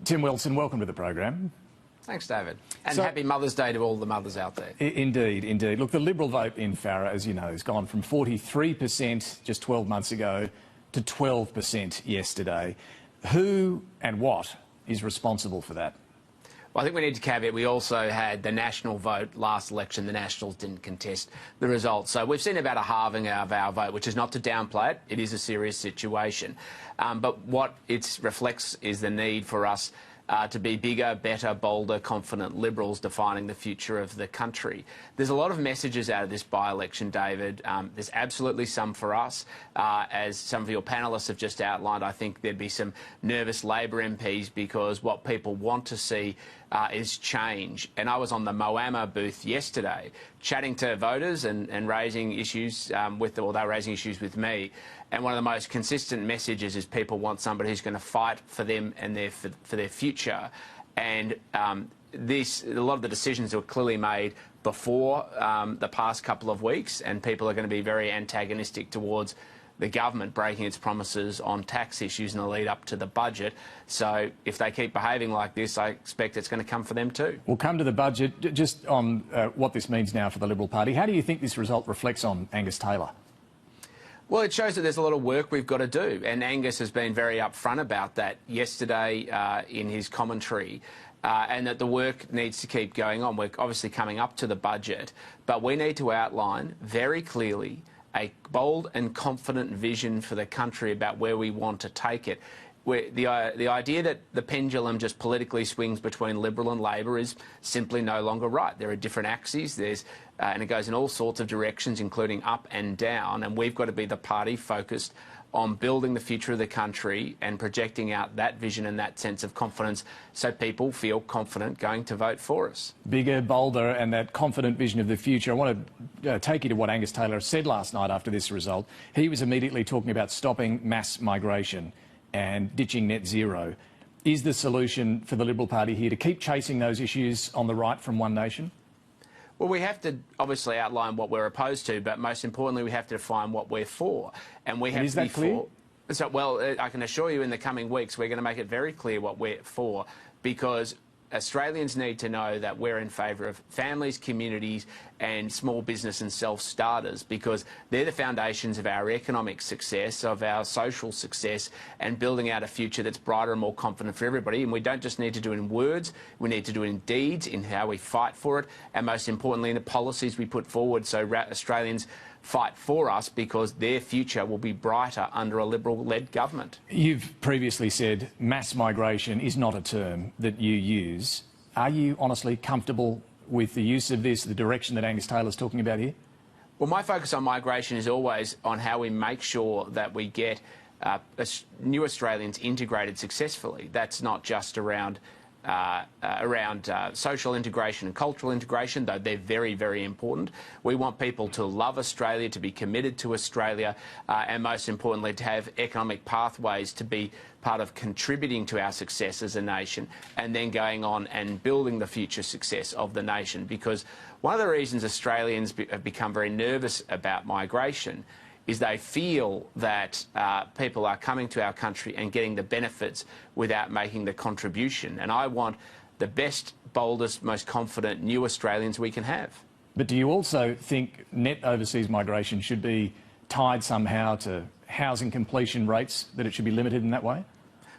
Tim Wilson, welcome to the program. Thanks, David. And happy Mother's Day to all the mothers out there. Indeed, indeed. Look, the Liberal vote in Farrer, as you know, has gone from 43% just 12 months ago to 12% yesterday. Who and what is responsible for that? Well, I think we need to caveat, we also had the national vote last election. The Nationals didn't contest the results. So we've seen about a halving of our vote, which is not to downplay it. It is a serious situation. But what it reflects is the need for us to be bigger, better, bolder, confident Liberals defining the future of the country. There's a lot of messages out of this by-election, David. There's absolutely some for us. As some of your panellists have just outlined, I think there'd be some nervous Labor MPs because what people want to see is change. And I was on the Moama booth yesterday chatting to voters and raising issues they were raising issues with me. And one of the most consistent messages is people want somebody who's going to fight for them and for their future. And a lot of the decisions were clearly made before the past couple of weeks, and people are going to be very antagonistic towards the government breaking its promises on tax issues in the lead up to the budget. So if they keep behaving like this, I expect it's going to come for them too. We'll come to the budget. Just on what this means now for the Liberal Party, how do you think this result reflects on Angus Taylor? Well, it shows that there's a lot of work we've got to do, and Angus has been very upfront about that yesterday in his commentary, and that the work needs to keep going on. We're obviously coming up to the budget, but we need to outline very clearly a bold and confident vision for the country about where we want to take it. The idea that the pendulum just politically swings between Liberal and Labor is simply no longer right. There are different axes, and it goes in all sorts of directions, including up and down, and we've got to be the party focused on building the future of the country and projecting out that vision and that sense of confidence so people feel confident going to vote for us. Bigger, bolder and that confident vision of the future. I want to take you to what Angus Taylor said last night after this result. He was immediately talking about stopping mass migration and ditching net zero. Is the solution for the Liberal Party here to keep chasing those issues on the right from One Nation? Well, we have to obviously outline what we're opposed to, but most importantly, we have to define what we're for. And we have is that clear? So, well, I can assure you in the coming weeks, we're going to make it very clear what we're for, because Australians need to know that we're in favour of families, communities and small business and self-starters, because they're the foundations of our economic success, of our social success, and building out a future that's brighter and more confident for everybody. And we don't just need to do it in words, we need to do it in deeds, in how we fight for it, and most importantly in the policies we put forward so Australians fight for us, because their future will be brighter under a Liberal-led government. You've previously said mass migration is not a term that you use. Are you honestly comfortable with the use of this, the direction that Angus Taylor's talking about here? Well, my focus on migration is always on how we make sure that we get new Australians integrated successfully. That's not just around social integration and cultural integration, though they're very, very important. We want people to love Australia, to be committed to Australia, and most importantly, to have economic pathways to be part of contributing to our success as a nation, and then going on and building the future success of the nation. Because one of the reasons Australians have become very nervous about migration is they feel that people are coming to our country and getting the benefits without making the contribution. And I want the best, boldest, most confident new Australians we can have. But do you also think net overseas migration should be tied somehow to housing completion rates, that it should be limited in that way?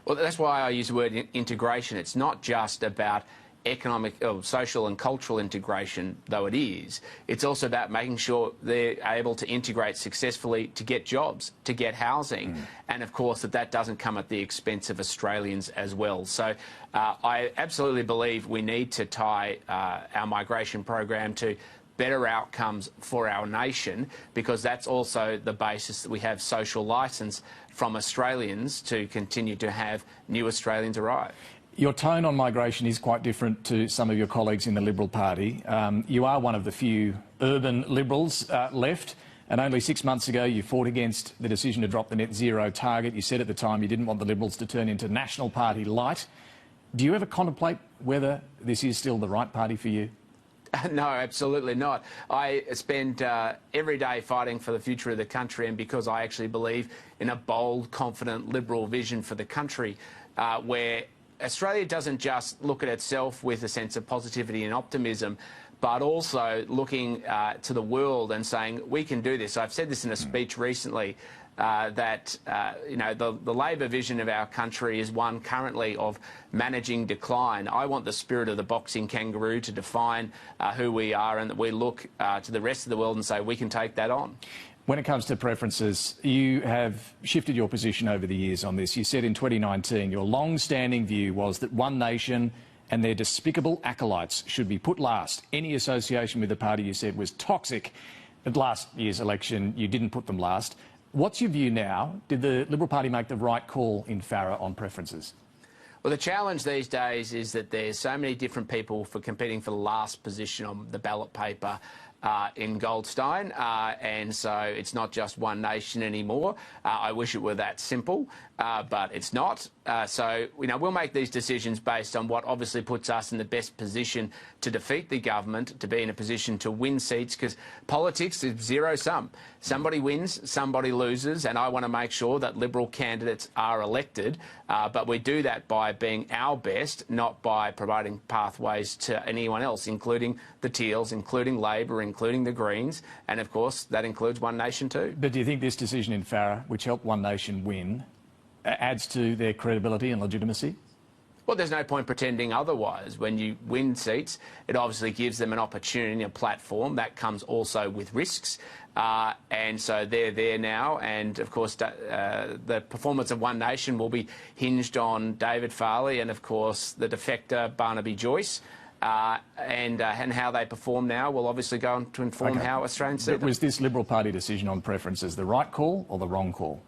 Well, that's why I use the word integration. It's not just about economic, social and cultural integration, though it is. It's also about making sure they're able to integrate successfully, to get jobs, to get housing, and of course that doesn't come at the expense of Australians as well. So I absolutely believe we need to tie our migration program to better outcomes for our nation, because that's also the basis that we have social licence from Australians to continue to have new Australians arrive. Your tone on migration is quite different to some of your colleagues in the Liberal Party. You are one of the few urban Liberals left, and only 6 months ago you fought against the decision to drop the net zero target. You said at the time you didn't want the Liberals to turn into National Party light. Do you ever contemplate whether this is still the right party for you? No, absolutely not. I spend every day fighting for the future of the country, and because I actually believe in a bold, confident, Liberal vision for the country where Australia doesn't just look at itself with a sense of positivity and optimism, but also looking to the world and saying, we can do this. I've said this in a speech recently, that the Labor vision of our country is one currently of managing decline. I want the spirit of the boxing kangaroo to define who we are, and that we look to the rest of the world and say we can take that on. When it comes to preferences, you have shifted your position over the years on this. You said in 2019 your long-standing view was that One Nation and their despicable acolytes should be put last. Any association with the party, you said, was toxic. At last year's election, you didn't put them last. What's your view now? Did the Liberal Party make the right call in Farrer on preferences? Well, the challenge these days is that there's so many different people competing for the last position on the ballot paper in Goldstein, and so it's not just One Nation anymore. I wish it were that simple, but it's not. So we'll make these decisions based on what obviously puts us in the best position to defeat the government, to be in a position to win seats, because politics is zero-sum. Somebody wins, somebody loses, and I want to make sure that Liberal candidates are elected, but we do that by being our best, not by providing pathways to anyone else, including the Teals, including Labor, including the Greens, and of course that includes One Nation too. But do you think this decision in Farrer, which helped One Nation win, adds to their credibility and legitimacy? Well, there's no point pretending otherwise. When you win seats, it obviously gives them an opportunity, a platform. That comes also with risks. And so they're there now. And, of course, the performance of One Nation will be hinged on David Farley and, of course, the defector Barnaby Joyce. And how they perform now will obviously go on to inform how Australians see them. Was this Liberal Party decision on preferences the right call or the wrong call?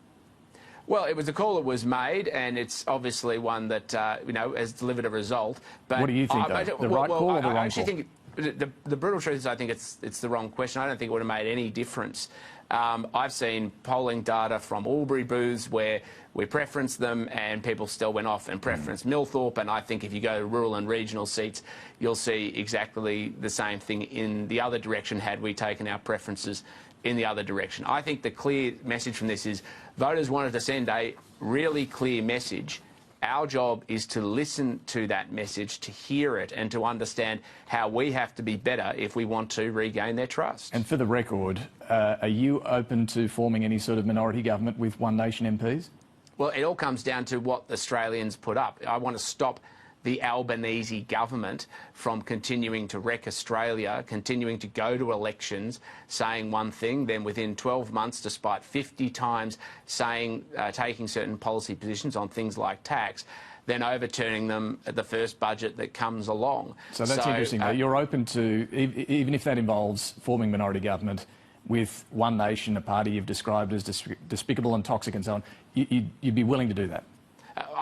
Well, it was a call that was made, and it's obviously one that has delivered a result. But what do you think, though? The right call or the wrong call? I actually think the brutal truth is I think it's the wrong question. I don't think it would have made any difference. I've seen polling data from Albury booths where we preferenced them and people still went off and preferenced Millthorpe, and I think if you go to rural and regional seats, you'll see exactly the same thing in the other direction had we taken our preferences in the other direction. I think the clear message from this is voters wanted to send a really clear message. Our job is to listen to that message, to hear it, and to understand how we have to be better if we want to regain their trust. And for the record, are you open to forming any sort of minority government with One Nation MPs? Well, it all comes down to what Australians put up. I want to stop the Albanese government from continuing to wreck Australia, continuing to go to elections saying one thing, then within 12 months, despite 50 times saying, taking certain policy positions on things like tax, then overturning them at the first budget that comes along. So that's interesting, though. You're open to, even if that involves forming minority government with One Nation, a party you've described as despicable and toxic and so on, you'd be willing to do that?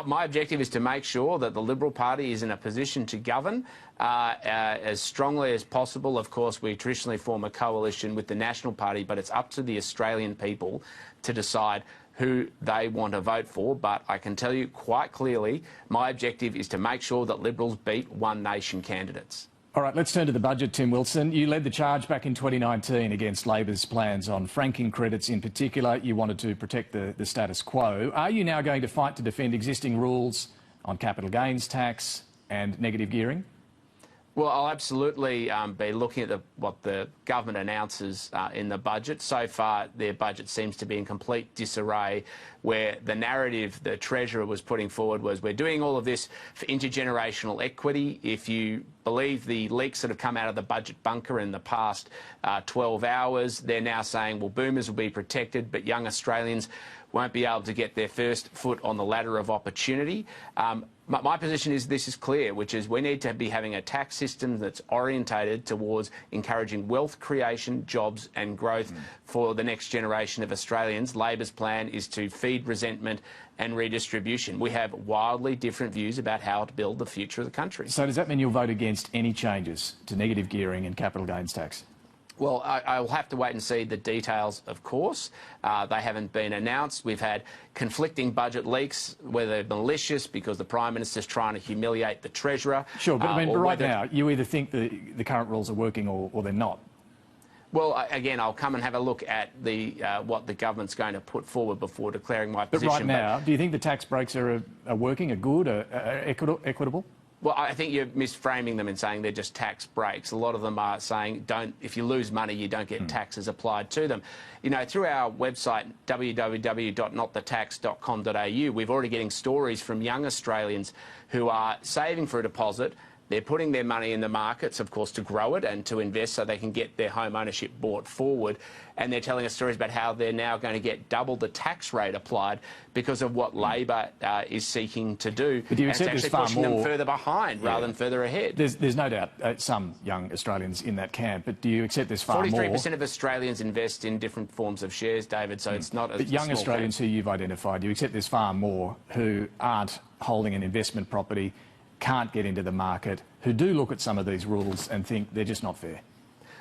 My objective is to make sure that the Liberal Party is in a position to govern as strongly as possible. Of course, we traditionally form a coalition with the National Party, but it's up to the Australian people to decide who they want to vote for. But I can tell you quite clearly, my objective is to make sure that Liberals beat One Nation candidates. All right, let's turn to the budget, Tim Wilson. You led the charge back in 2019 against Labor's plans on franking credits in particular. You wanted to protect the status quo. Are you now going to fight to defend existing rules on capital gains tax and negative gearing? Well, I'll absolutely be looking at what the government announces in the budget. So far, their budget seems to be in complete disarray, where the narrative the Treasurer was putting forward was we're doing all of this for intergenerational equity. If you believe the leaks that have come out of the budget bunker in the past 12 hours, they're now saying, well, boomers will be protected, but young Australians won't be able to get their first foot on the ladder of opportunity. My position is this is clear, which is we need to be having a tax system that's orientated towards encouraging wealth creation, jobs and growth for the next generation of Australians. Labor's plan is to feed resentment and redistribution. We have wildly different views about how to build the future of the country. So does that mean you'll vote against any changes to negative gearing and capital gains tax? Well, I will have to wait and see the details, of course. They haven't been announced. We've had conflicting budget leaks, whether they're malicious because the Prime Minister's trying to humiliate the Treasurer. Sure, but I mean, but right now, you either think the current rules are working or they're not. Well, again, I'll come and have a look at the what the government's going to put forward before declaring my position. But right now, do you think the tax breaks are working, are good, are equitable? Well, I think you're misframing them in saying they're just tax breaks. A lot of them are saying, if you lose money, you don't get taxes applied to them. You know, through our website, www.notthethax.com.au, we're already getting stories from young Australians who are saving for a deposit. They're putting their money in the markets, of course, to grow it and to invest so they can get their home ownership brought forward. And they're telling us stories about how they're now going to get double the tax rate applied because of what Labor is seeking to do. But do you accept and it's there's actually far pushing more them further behind rather than further ahead. There's no doubt some young Australians in that camp, but do you accept there's far 43% more? 43% of Australians invest in different forms of shares, David, so it's not a But young small Australians camp. who you've identified, do you accept there's far more who aren't holding an investment property, can't get into the market, who do look at some of these rules and think they're just not fair?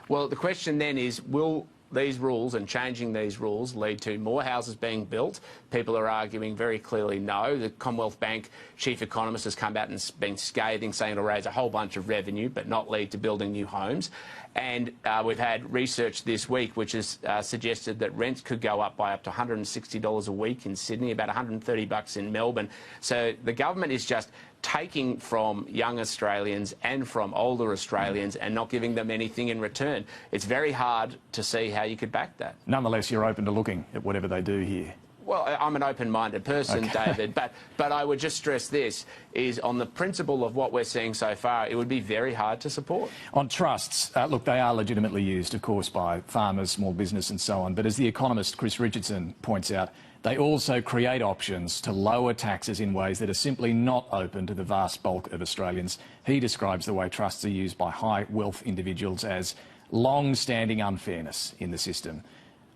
Well, the question then is, will these rules and changing these rules lead to more houses being built? People are arguing very clearly no. The Commonwealth Bank chief economist has come out and been scathing, saying it'll raise a whole bunch of revenue but not lead to building new homes. And we've had research this week which has suggested that rents could go up by up to $160 a week in Sydney, about $130 in Melbourne. So the government is just taking from young Australians and from older Australians and not giving them anything in return. It's very hard to see how you could back that. Nonetheless, you're open to looking at whatever they do here. Well, I'm an open-minded person, David, but I would just stress this, is on the principle of what we're seeing so far, it would be very hard to support. On trusts, look, they are legitimately used, of course, by farmers, small business and so on, but as the economist Chris Richardson points out, they also create options to lower taxes in ways that are simply not open to the vast bulk of Australians. He describes the way trusts are used by high-wealth individuals as long-standing unfairness in the system.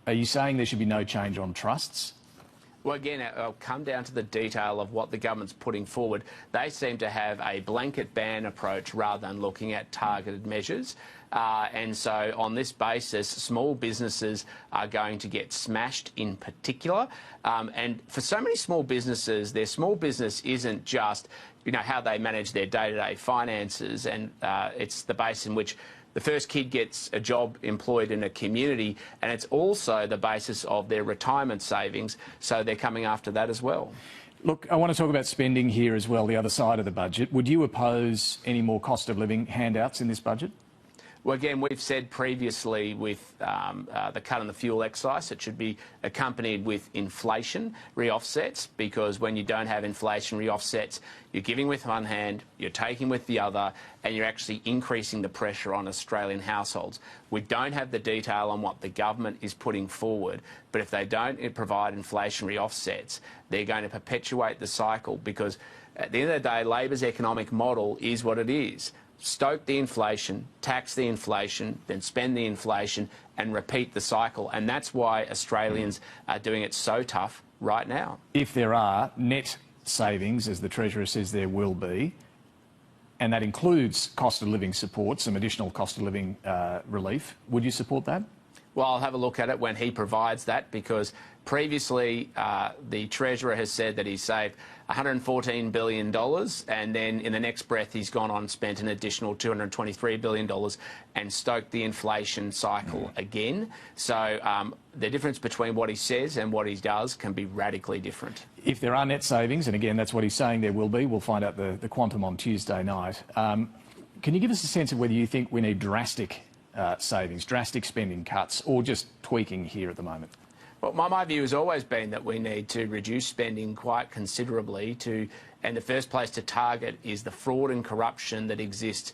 Are you saying there should be no change on trusts? Well, again, I'll come down to the detail of what the government's putting forward. They seem to have a blanket ban approach rather than looking at targeted measures. And so on this basis, small businesses are going to get smashed in particular. And for so many small businesses, their small business isn't just, how they manage their day-to-day finances, and it's the base in which the first kid gets a job employed in a community, and it's also the basis of their retirement savings, so they're coming after that as well. Look, I want to talk about spending here as well, the other side of the budget. Would you oppose any more cost of living handouts in this budget? Well, again, we've said previously with the cut on the fuel excise, it should be accompanied with inflation re-offsets, because when you don't have inflation re-offsets, you're giving with one hand, you're taking with the other, and you're actually increasing the pressure on Australian households. We don't have the detail on what the government is putting forward, but if they don't provide inflationary offsets, they're going to perpetuate the cycle, because at the end of the day, Labor's economic model is what it is. Stoke the inflation, tax the inflation, then spend the inflation and repeat the cycle. And that's why Australians are doing it so tough right now. If there are net savings, as the Treasurer says there will be, and that includes cost of living support, some additional cost of living relief, would you support that? Well, I'll have a look at it when he provides that, because previously the Treasurer has said that he saved $114 billion, and then in the next breath he's gone on and spent an additional $223 billion and stoked the inflation cycle again. So the difference between what he says and what he does can be radically different. If there are net savings, and again that's what he's saying there will be, we'll find out the quantum on Tuesday night. Can you give us a sense of whether you think we need drastic savings, drastic spending cuts, or just tweaking here at the moment? Well, my view has always been that we need to reduce spending quite considerably and the first place to target is the fraud and corruption that exists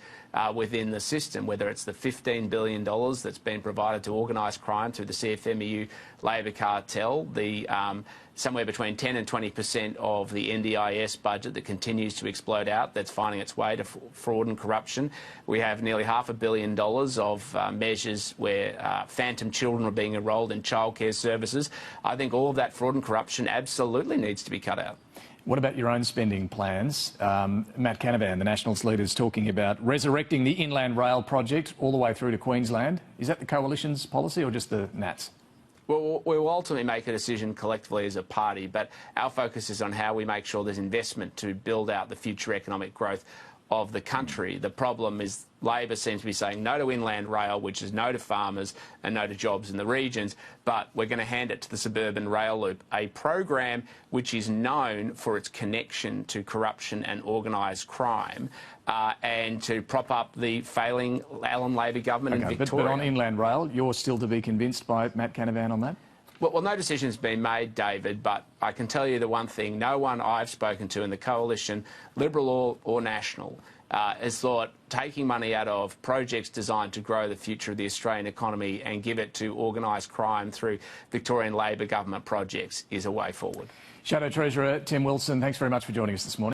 within the system, whether it's the $15 billion that's been provided to organised crime through the CFMEU Labor cartel, the somewhere between 10 and 20% of the NDIS budget that continues to explode out, that's finding its way to fraud and corruption. We have nearly $500 million of measures where phantom children are being enrolled in childcare services. I think all of that fraud and corruption absolutely needs to be cut out. What about your own spending plans? Matt Canavan, the Nationals leader, is talking about resurrecting the Inland Rail project all the way through to Queensland. Is that the Coalition's policy or just the Nats? Well, we will ultimately make a decision collectively as a party, but our focus is on how we make sure there's investment to build out the future economic growth of the country. The problem is Labor seems to be saying no to inland rail, which is no to farmers and no to jobs in the regions, but we're going to hand it to the suburban rail loop, a program which is known for its connection to corruption and organised crime, and to prop up the failing Allen Labor government in Victoria. But on inland rail, you're still to be convinced by Matt Canavan on that? Well, no decision's been made, David, but I can tell you the one thing, no one I've spoken to in the coalition, Liberal or National, has thought taking money out of projects designed to grow the future of the Australian economy and give it to organised crime through Victorian Labor government projects is a way forward. Shadow Treasurer Tim Wilson, thanks very much for joining us this morning.